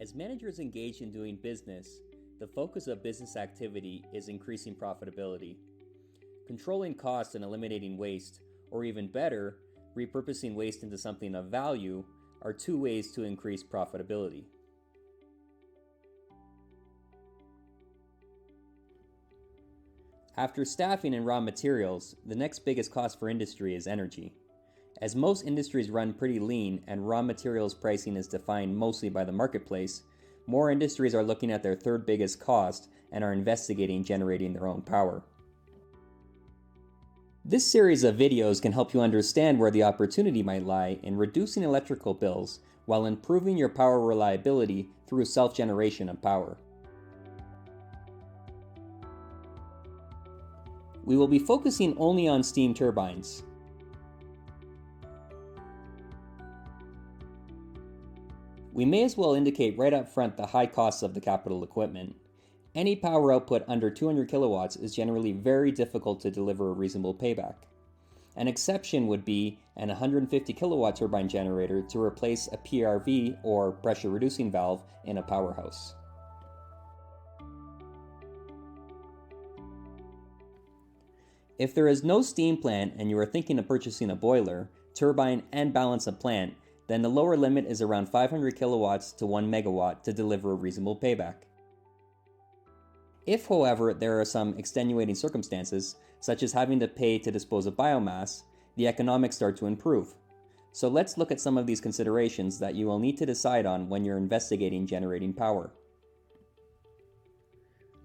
As managers engage in doing business, the focus of business activity is increasing profitability. Controlling costs and eliminating waste, or even better, repurposing waste into something of value, are two ways to increase profitability. After staffing and raw materials, the next biggest cost for industry is energy. As most industries run pretty lean and raw materials pricing is defined mostly by the marketplace, more industries are looking at their third biggest cost and are investigating generating their own power. This series of videos can help you understand where the opportunity might lie in reducing electrical bills while improving your power reliability through self-generation of power. We will be focusing only on steam turbines. We may as well indicate right up front the high costs of the capital equipment. Any power output under 200 kilowatts is generally very difficult to deliver a reasonable payback. An exception would be an 150 kilowatt turbine generator to replace a PRV or pressure reducing valve in a powerhouse. If there is no steam plant and you are thinking of purchasing a boiler, turbine, and balance of plant, then the lower limit is around 500 kilowatts to 1 megawatt to deliver a reasonable payback. If, however, there are some extenuating circumstances, such as having to pay to dispose of biomass, the economics start to improve. So let's look at some of these considerations that you will need to decide on when you're investigating generating power.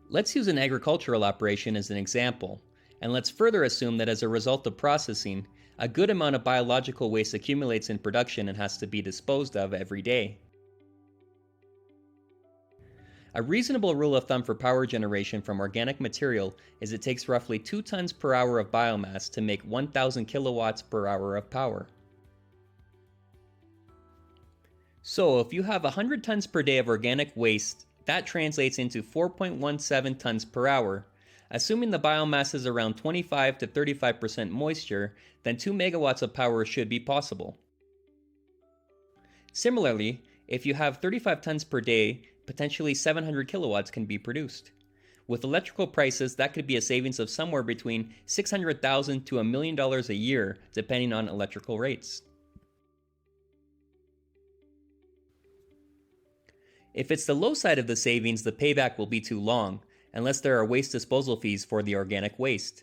Let's use an agricultural operation as an example, and let's further assume that as a result of processing, a good amount of biological waste accumulates in production and has to be disposed of every day. A reasonable rule of thumb for power generation from organic material is it takes roughly 2 tons per hour of biomass to make 1,000 kilowatts per hour of power. So if you have 100 tons per day of organic waste, that translates into 4.17 tons per hour. Assuming the biomass is around 25 to 35% moisture, then 2 megawatts of power should be possible. Similarly, if you have 35 tons per day, potentially 700 kilowatts can be produced. With electrical prices, that could be a savings of somewhere between $600,000 to $1 million a year, depending on electrical rates. If it's the low side of the savings, the payback will be too long, unless there are waste disposal fees for the organic waste.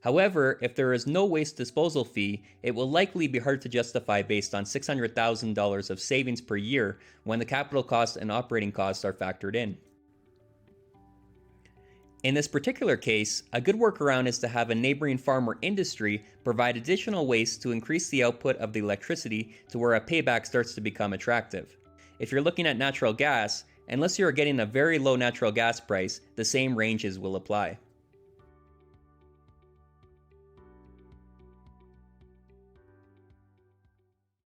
However, if there is no waste disposal fee, it will likely be hard to justify based on $600,000 of savings per year when the capital costs and operating costs are factored in. In this particular case, a good workaround is to have a neighboring farm or industry provide additional waste to increase the output of the electricity to where a payback starts to become attractive. If you're looking at natural gas, unless you are getting a very low natural gas price, the same ranges will apply.